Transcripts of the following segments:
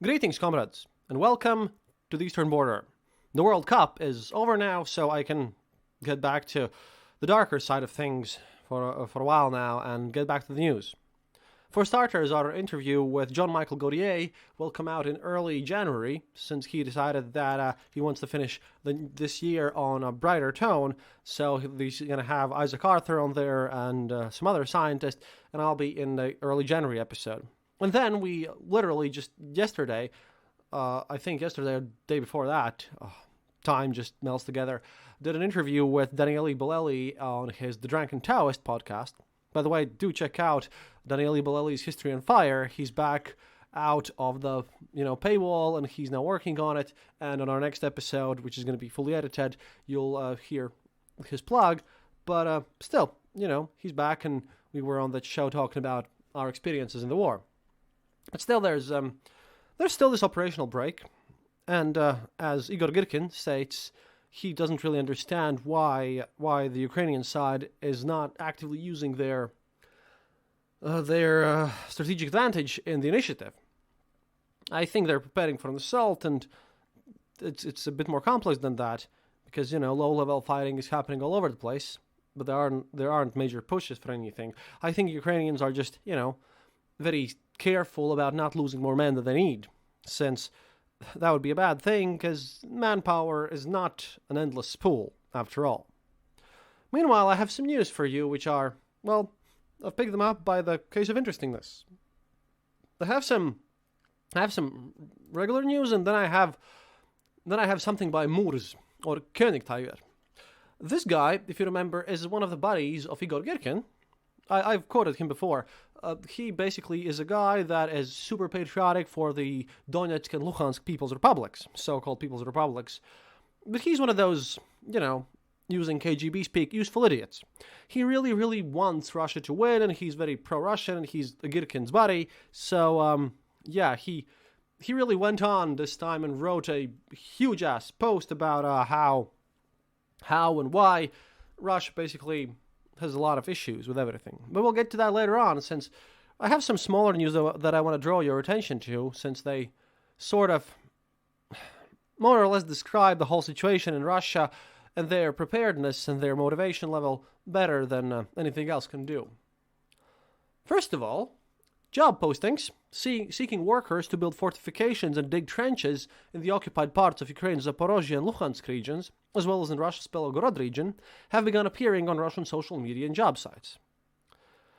Greetings, comrades, and welcome to the Eastern Border. The World Cup is over now, so I can get back to the darker side of things for a while now and get back to the news. For starters, our interview with Jean-Michel Gaultier will come out in early January, since he decided that he wants to finish this year on a brighter tone. So he's going to have Isaac Arthur on there and some other scientists, and I'll be in the early January episode. And then we literally just yesterday, I think yesterday or the day before that, time just melts together, did an interview with Daniele Bolelli on his The Drunken Taoist podcast. By the way, do check out Daniele Bolelli's History on Fire. He's back out of the paywall, and he's now working on it. And on our next episode, which is going to be fully edited, you'll hear his plug. But still, he's back, and we were on that show talking about our experiences in the war. But still, there's still this operational break, and as Igor Girkin states, he doesn't really understand why the Ukrainian side is not actively using their strategic advantage in the initiative. I think they're preparing for an assault, and it's a bit more complex than that, because low-level fighting is happening all over the place, but there aren't major pushes for anything. I think Ukrainians are just very careful about not losing more men than they need, since that would be a bad thing, because manpower is not an endless pool, after all. Meanwhile, I have some news for you, which are, well, I've picked them up by the case of interestingness. I have some regular news, and then I have something by Murs, or Königtiger. This guy, if you remember, is one of the buddies of Igor Girkin. I've quoted him before. He basically is a guy that is super patriotic for the Donetsk and Luhansk People's Republics, so-called People's Republics. But he's one of those, using KGB speak, useful idiots. He really, really wants Russia to win, and he's very pro-Russian, and he's Girkin's buddy. So, he really went on this time and wrote a huge-ass post about how and why Russia basically has a lot of issues with everything. But we'll get to that later on, since I have some smaller news that I want to draw your attention to, since they sort of more or less describe the whole situation in Russia and their preparedness and their motivation level better than anything else can do. First of all, job postings seeking workers to build fortifications and dig trenches in the occupied parts of Ukraine's Zaporozhye and Luhansk regions, as well as in Russia's Belgorod region, have begun appearing on Russian social media and job sites.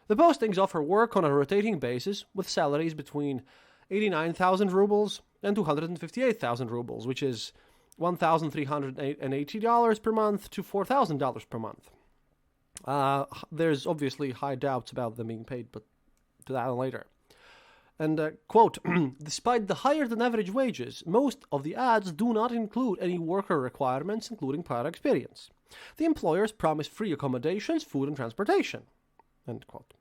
The postings offer work on a rotating basis with salaries between 89,000 rubles and 258,000 rubles, which is $1,380 per month to $4,000 per month. There's obviously high doubts about them being paid, but to that later. And, quote, despite the higher-than-average wages, most of the ads do not include any worker requirements, including prior experience. The employers promise free accommodations, food, and transportation. End quote.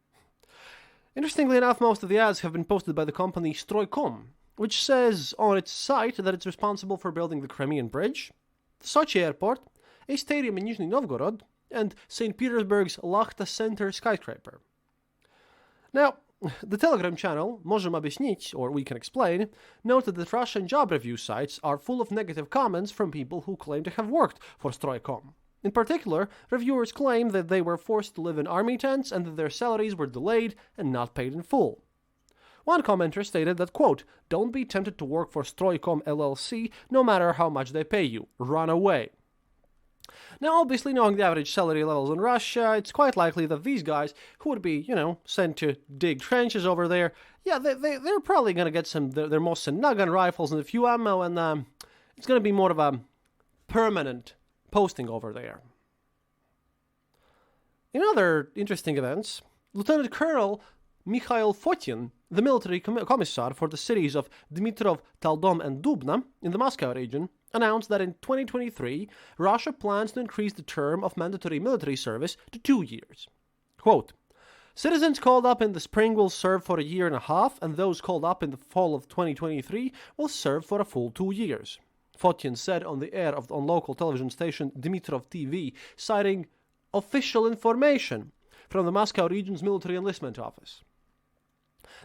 Interestingly enough, most of the ads have been posted by the company Stroycom, which says on its site that it's responsible for building the Crimean Bridge, the Sochi Airport, a stadium in Nizhny Novgorod, and St. Petersburg's Lakhta Center skyscraper. Now, the Telegram channel, Możemy Objaśnić, or We Can Explain, noted that Russian job review sites are full of negative comments from people who claim to have worked for Stroycom. In particular, reviewers claim that they were forced to live in army tents and that their salaries were delayed and not paid in full. One commenter stated that, quote, don't be tempted to work for Stroycom LLC no matter how much they pay you. Run away. Now, obviously, knowing the average salary levels in Russia, it's quite likely that these guys, who would be, sent to dig trenches over there, they're probably going to get their Mosin Nagant rifles and a few ammo, and it's going to be more of a permanent posting over there. In other interesting events, Lieutenant Colonel Mikhail Fotin, the military commissar for the cities of Dmitrov, Taldom, and Dubna in the Moscow region, announced that in 2023, Russia plans to increase the term of mandatory military service to 2 years. Quote, citizens called up in the spring will serve for a year and a half, and those called up in the fall of 2023 will serve for a full 2 years, Fotin said on the air on local television station Dmitrov TV, citing official information from the Moscow region's military enlistment office.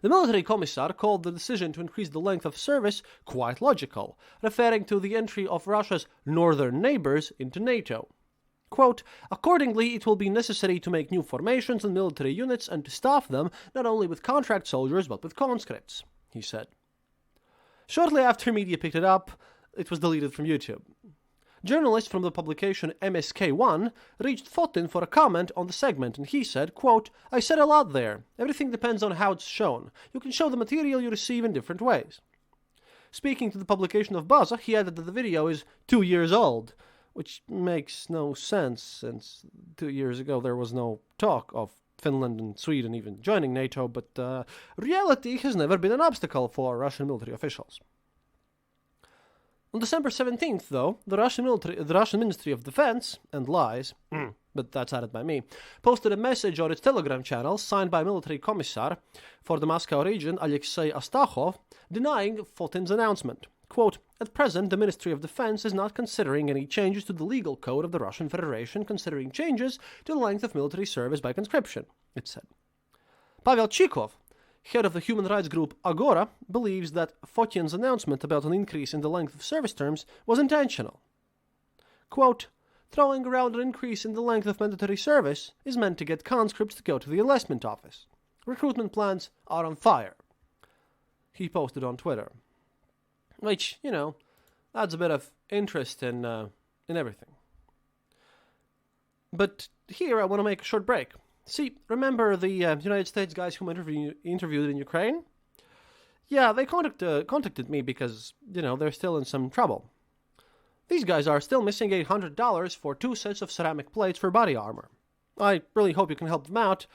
The military commissar called the decision to increase the length of service quite logical, referring to the entry of Russia's northern neighbors into NATO. Quote, accordingly, it will be necessary to make new formations and military units and to staff them not only with contract soldiers but with conscripts, he said. Shortly after media picked it up, it was deleted from YouTube. Journalists from the publication MSK1 reached Fotin for a comment on the segment, and he said, quote, I said a lot there. Everything depends on how it's shown. You can show the material you receive in different ways. Speaking to the publication of Baza, he added that the video is 2 years old, which makes no sense since 2 years ago there was no talk of Finland and Sweden even joining NATO, but reality has never been an obstacle for Russian military officials. On December 17th, though, the Russian Ministry of Defense, and lies, but that's added by me, posted a message on its Telegram channel signed by military commissar for the Moscow region, Alexei Astakhov, denying Fotin's announcement. Quote, at present, the Ministry of Defense is not considering any changes to the legal code of the Russian Federation, considering changes to the length of military service by conscription, it said. Pavel Chikov, head of the human rights group Agora, believes that Fotin's announcement about an increase in the length of service terms was intentional. Quote, throwing around an increase in the length of mandatory service is meant to get conscripts to go to the enlistment office. Recruitment plans are on fire, he posted on Twitter. Which, adds a bit of interest in everything. But here I want to make a short break. See, remember the United States guys whom I interviewed in Ukraine? Yeah, they contacted me because, they're still in some trouble. These guys are still missing $800 for 2 sets of ceramic plates for body armor. I really hope you can help them out.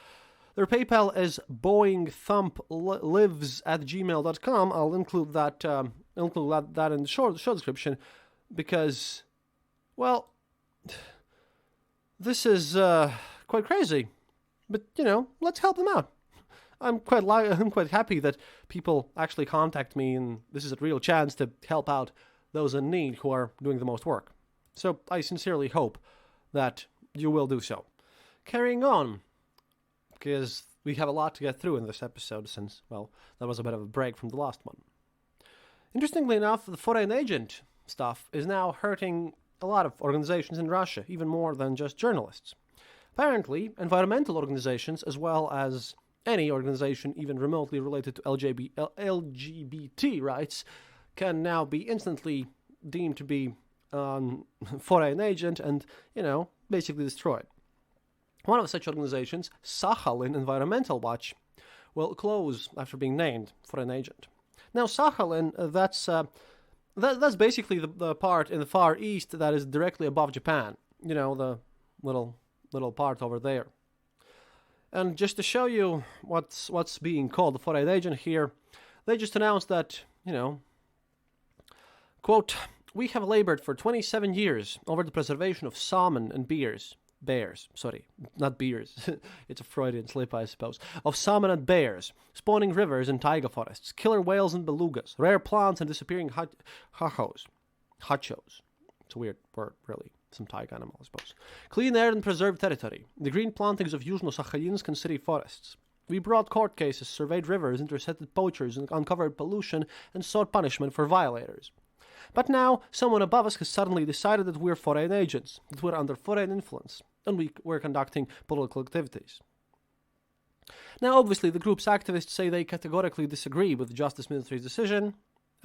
Their PayPal is boingthumplives@gmail.com. I'll include that in the show description because, well, this is quite crazy. But let's help them out. I'm quite happy that people actually contact me, and this is a real chance to help out those in need who are doing the most work. So I sincerely hope that you will do so. Carrying on, because we have a lot to get through in this episode since, well, that was a bit of a break from the last one. Interestingly enough, the foreign agent stuff is now hurting a lot of organizations in Russia, even more than just journalists. Apparently, environmental organizations, as well as any organization even remotely related to LGBT rights, can now be instantly deemed to be foreign agent and, basically destroyed. One of such organizations, Sakhalin Environmental Watch, will close after being named foreign agent. Now, Sakhalin, that's basically the part in the Far East that is directly above Japan. The little part over there. And just to show you what's being called the foreign agent here, they just announced that, quote, we have labored for 27 years over the preservation of salmon and bears, sorry, not beers, it's a Freudian slip, I suppose, of salmon and bears, spawning rivers and taiga forests, killer whales and belugas, rare plants and disappearing hachos. It's a weird word, really. Some taiga animal, I suppose. Clean air and preserved territory. The green plantings of Yuzhno-Sakhalinsk and city forests. We brought court cases, surveyed rivers, intercepted poachers, and uncovered pollution, and sought punishment for violators. But now, someone above us has suddenly decided that we're foreign agents, that we're under foreign influence, and we're conducting political activities. Now, obviously, the group's activists say they categorically disagree with the Justice Ministry's decision,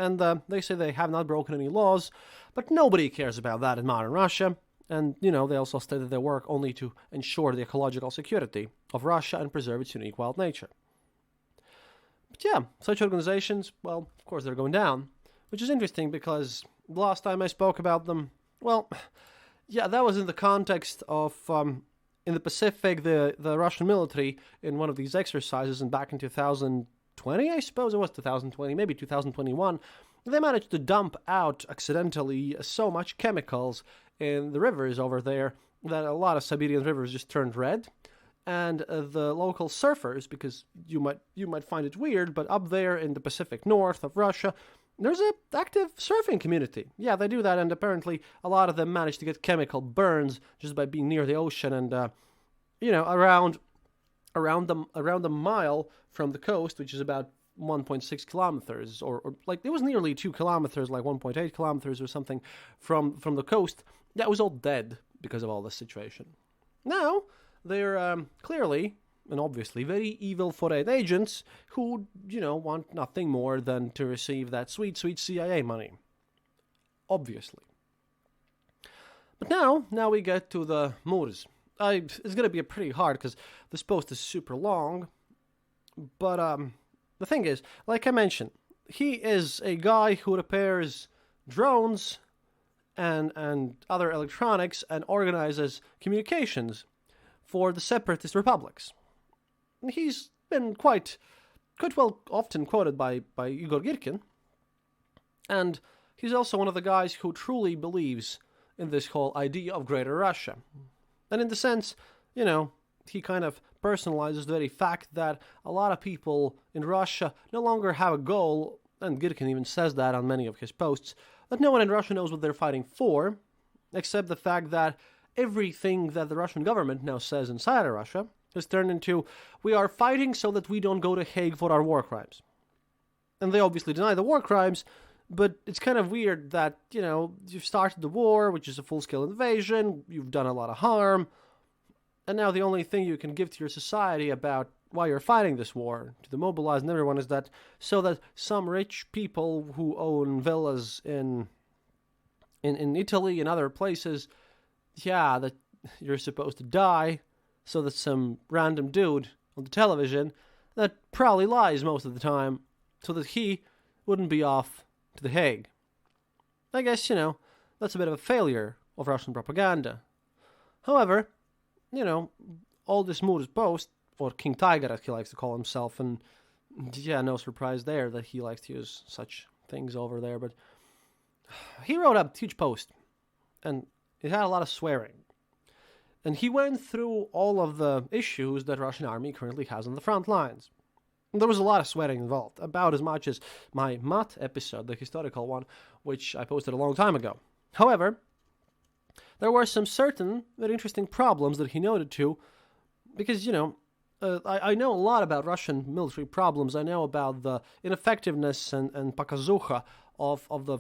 and they say they have not broken any laws, but nobody cares about that in modern Russia. And, they also stated their work only to ensure the ecological security of Russia and preserve its unique wild nature. But yeah, such organizations, well, of course they're going down, which is interesting because the last time I spoke about them, well, yeah, that was in the context of, in the Pacific, the Russian military, in one of these exercises, and back in 2020, I suppose it was 2020, maybe 2021, they managed to dump out accidentally so much chemicals in the rivers over there that a lot of Siberian rivers just turned red. And the local surfers, because you might find it weird, but up there in the Pacific north of Russia, there's an active surfing community. Yeah, they do that, and apparently a lot of them manage to get chemical burns just by being near the ocean and, around around a mile from the coast, which is about 1.6 kilometers, or like it was nearly 2 kilometers, like 1.8 kilometers or something from the coast. That was all dead because of all this situation. Now they're clearly and obviously very evil foreign agents who, want nothing more than to receive that sweet, sweet CIA money. Obviously. But now we get to the Moors. It's going to be pretty hard because this post is super long. But the thing is, like I mentioned, he is a guy who repairs drones and other electronics and organizes communications for the separatist republics. He's been quite well often quoted by Igor Girkin, and he's also one of the guys who truly believes in this whole idea of Greater Russia. And in the sense, he kind of personalizes the very fact that a lot of people in Russia no longer have a goal, and Girkin even says that on many of his posts, that no one in Russia knows what they're fighting for, except the fact that everything that the Russian government now says inside of Russia has turned into, we are fighting so that we don't go to Hague for our war crimes. And they obviously deny the war crimes, but it's kind of weird that, you've started the war, which is a full-scale invasion, you've done a lot of harm, and now the only thing you can give to your society about why you're fighting this war, to the mobilized and everyone, is that so that some rich people who own villas in Italy and other places, that you're supposed to die, so that some random dude on the television that probably lies most of the time, so that he wouldn't be off to The Hague. I guess, that's a bit of a failure of Russian propaganda. However, all this Moor's boast, or King Tiger as he likes to call himself, and no surprise there that he likes to use such things over there, but he wrote a huge post, and it had a lot of swearing. And he went through all of the issues that Russian army currently has on the front lines. And there was a lot of swearing involved, about as much as my Mat episode, the historical one, which I posted a long time ago. However, there were some certain very interesting problems that he noted to, because, I know a lot about Russian military problems. I know about the ineffectiveness and pokazucha of the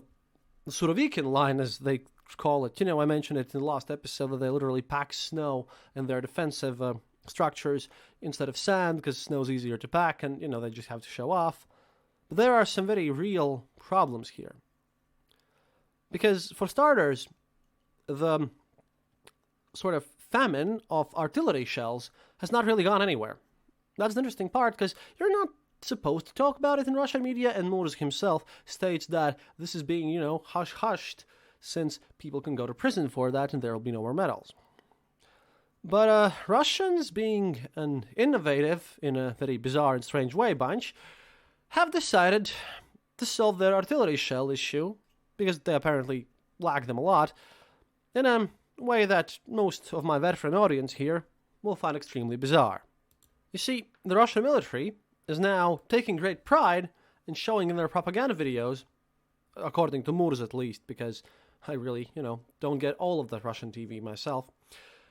Surovikin line, as they call it. I mentioned it in the last episode that they literally pack snow in their defensive structures instead of sand, because snow's easier to pack, and, they just have to show off. But there are some very real problems here. Because, for starters, the sort of famine of artillery shells has not really gone anywhere. That's the interesting part, because you're not supposed to talk about it in Russian media, and Moors himself states that this is being, hush-hushed, since people can go to prison for that and there will be no more medals. But Russians, being an innovative, in a very bizarre and strange way, bunch, have decided to solve their artillery shell issue, because they apparently lack them a lot, in a way that most of my veteran audience here will find extremely bizarre. You see, the Russian military is now taking great pride in showing in their propaganda videos, according to Moors at least, because I really, don't get all of the Russian TV myself,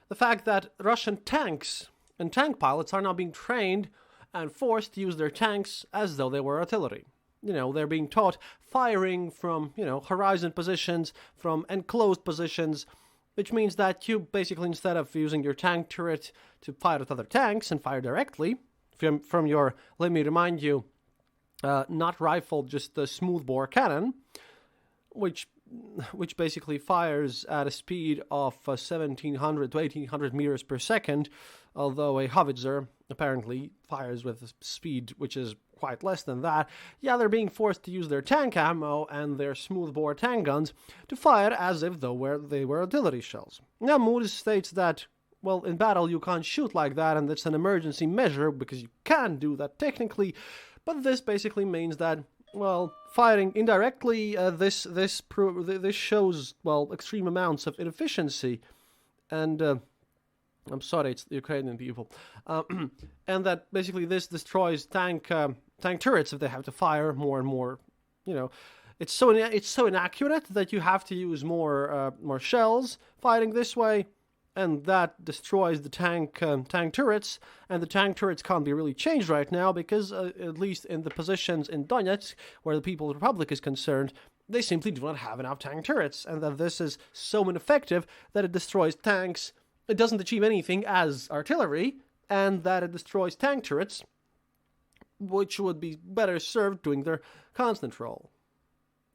the fact that Russian tanks and tank pilots are now being trained and forced to use their tanks as though they were artillery. They're being taught firing from, horizon positions, from enclosed positions, which means that you basically, instead of using your tank turret to fire at other tanks and fire directly from your, let me remind you, not rifle, just the smoothbore cannon, which basically fires at a speed of 1,700 to 1,800 meters per second, although a howitzer apparently fires with a speed which is quite less than that. They're being forced to use their tank ammo and their smoothbore tank guns to fire as if though they were artillery shells. Now, Moores states that, well, in battle you can't shoot like that, and it's an emergency measure because you can do that technically, but this basically means that, well, firing indirectly, this shows, well, extreme amounts of inefficiency, and I'm sorry, it's the Ukrainian people, and that basically this destroys tank turrets if they have to fire more and more. It's so inaccurate that you have to use more shells fighting this way, and that destroys the tank turrets, and the tank turrets can't be really changed right now because, at least in the positions in Donetsk, where the People's Republic is concerned, they simply do not have enough tank turrets, and that this is so ineffective that it destroys tanks. It doesn't achieve anything as artillery, and that it destroys tank turrets, which would be better served doing their constant role.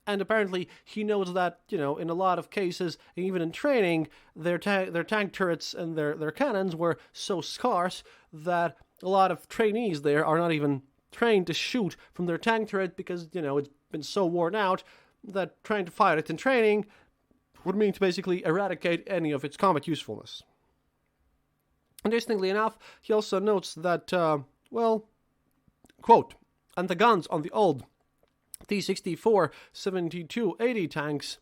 And apparently he knows that, in a lot of cases, even in training, their tank turrets and their cannons were so scarce that a lot of trainees there are not even trained to shoot from their tank turret because, it's been so worn out that trying to fire it in training would mean to basically eradicate any of its combat usefulness. Interestingly enough, he also notes that, quote, and the guns on the old T-64 72-80 tanks,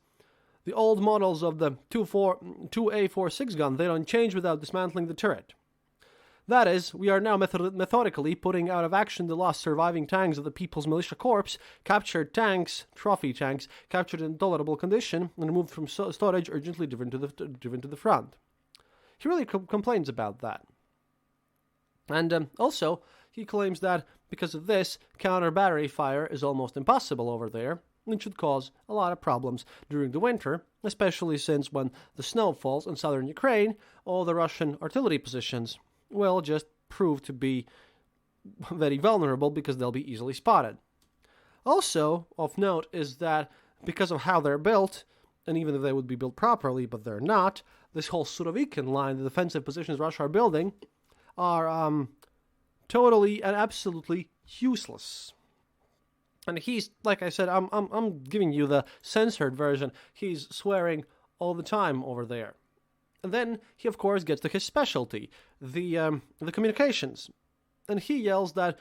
the old models of the 2A46 gun, they don't change without dismantling the turret. That is, we are now methodically putting out of action the last surviving tanks of the People's Militia Corps, captured tanks, trophy tanks, captured in intolerable condition, and removed from storage, urgently driven to the front. He really complains about that. And also, he claims that because of this, counter-battery fire is almost impossible over there, and should cause a lot of problems during the winter, especially since when the snow falls in southern Ukraine, all the Russian artillery positions will just prove to be very vulnerable because they'll be easily spotted. Also, of note is that because of how they're built, and even if they would be built properly, but they're not, this whole Surovikin line, the defensive positions Russia are building, are totally and absolutely useless. And he's, like I said, I'm giving you the censored version. He's swearing all the time over there. And then he, of course, gets to his specialty, the communications. And he yells that,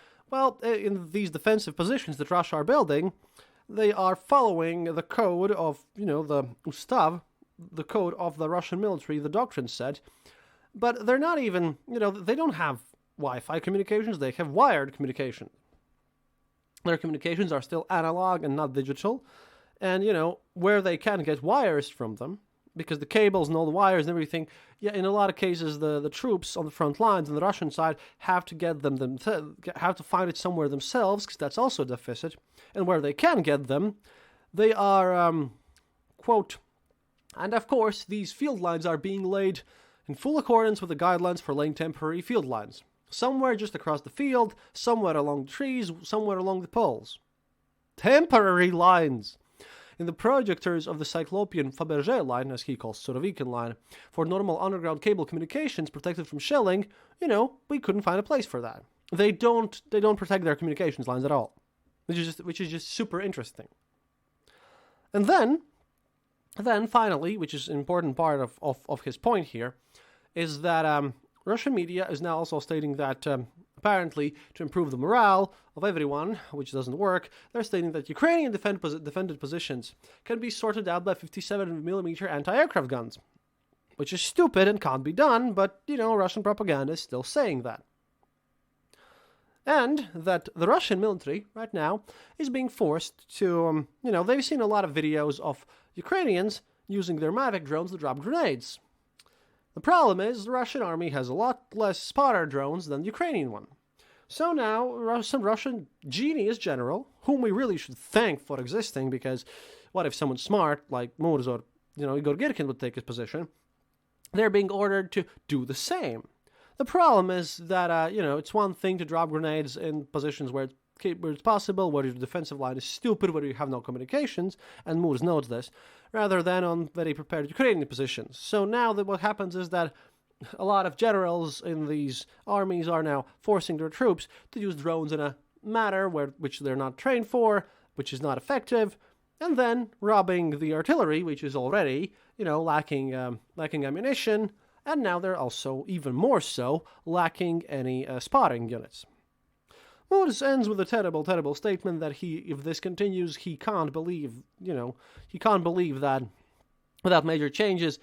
in these defensive positions that Russia are building, they are following the code of, the Ustav, the code of the Russian military, the doctrine said. But they're not even, they don't have Wi-Fi communications, they have wired communication. Their communications are still analog and not digital. And, where they can get wires from them, because the cables and all the wires and everything, in a lot of cases, the troops on the front lines on the Russian side have to get them have to find it somewhere themselves, because that's also a deficit. And where they can get them, they are, quote, and of course, these field lines are being laid in full accordance with the guidelines for laying temporary field lines. Somewhere just across the field, somewhere along the trees, somewhere along the poles. Temporary lines! In the projectors of the Cyclopean Fabergé line, as he calls Surovikin line, for normal underground cable communications protected from shelling, we couldn't find a place for that. They don't protect their communications lines at all, which is just super interesting. And then finally, which is an important part of his point here, is that Russian media is now also stating that apparently to improve the morale of everyone, which doesn't work, they're stating that Ukrainian defended positions can be sorted out by 57mm anti-aircraft guns, which is stupid and can't be done, but, Russian propaganda is still saying that. And that the Russian military, right now, is being forced to, they've seen a lot of videos of Ukrainians using their Mavic drones to drop grenades. The problem is the Russian army has a lot less spotter drones than the Ukrainian one. So now some Russian genius general, whom we really should thank for existing, because what if someone smart like Murs or Igor Girkin would take his position, they're being ordered to do the same. The problem is that it's one thing to drop grenades in positions where it's possible, where your defensive line is stupid, where you have no communications, and Murs knows this, rather than on very prepared Ukrainian positions. So now what happens is that a lot of generals in these armies are now forcing their troops to use drones in a manner which they're not trained for, which is not effective, and then robbing the artillery, which is already, lacking ammunition, and now they're also, even more so, lacking any spotting units. Murs ends with a terrible, terrible statement that if this continues, he can't believe that without major changes,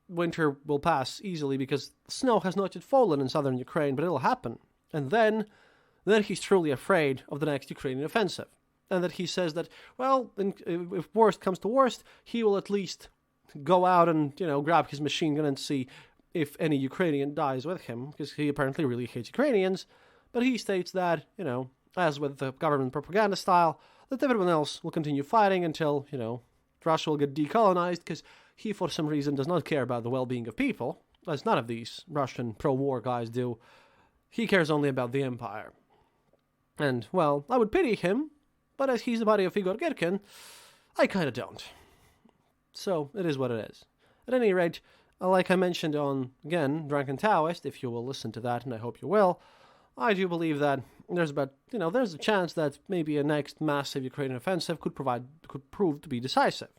winter will pass easily because snow has not yet fallen in southern Ukraine, but it'll happen. And then he's truly afraid of the next Ukrainian offensive. And that he says that, if worst comes to worst, he will at least go out and, grab his machine gun and see if any Ukrainian dies with him, because he apparently really hates Ukrainians, but he states that, as with the government propaganda style, that everyone else will continue fighting until, Russia will get decolonized, because he, for some reason, does not care about the well-being of people, as none of these Russian pro-war guys do. He cares only about the empire. And, well, I would pity him, but as he's the buddy of Igor Girkin, I kind of don't. So, it is what it is. At any rate, like I mentioned on, again, Drunken Taoist, if you will listen to that, and I hope you will, I do believe that there's a chance that maybe a next massive Ukrainian offensive could prove to be decisive.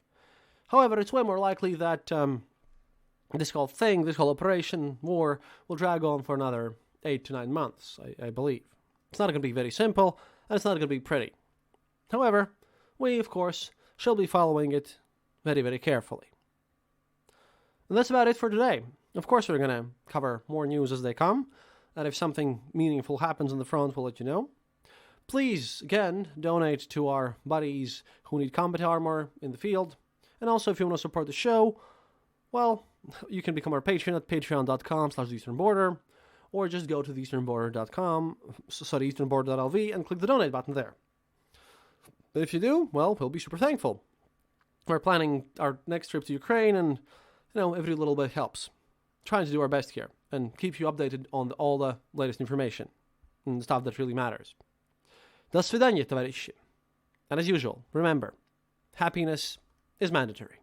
However, it's way more likely that this whole operation, war, will drag on for another 8 to 9 months, I believe. It's not going to be very simple, and it's not going to be pretty. However, we, of course, shall be following it very, very carefully. And that's about it for today. Of course, we're going to cover more news as they come, and if something meaningful happens on the front, we'll let you know. Please, again, donate to our buddies who need combat armor in the field. And also, if you want to support the show, well, you can become our patron at patreon.com/theeasternborder, or just go to easternborder.lv and click the donate button there. But if you do, well, we'll be super thankful. We're planning our next trip to Ukraine, and, every little bit helps. Trying to do our best here and keep you updated on all the latest information and stuff that really matters. До свидания, товарищи. And as usual, remember, happiness is mandatory.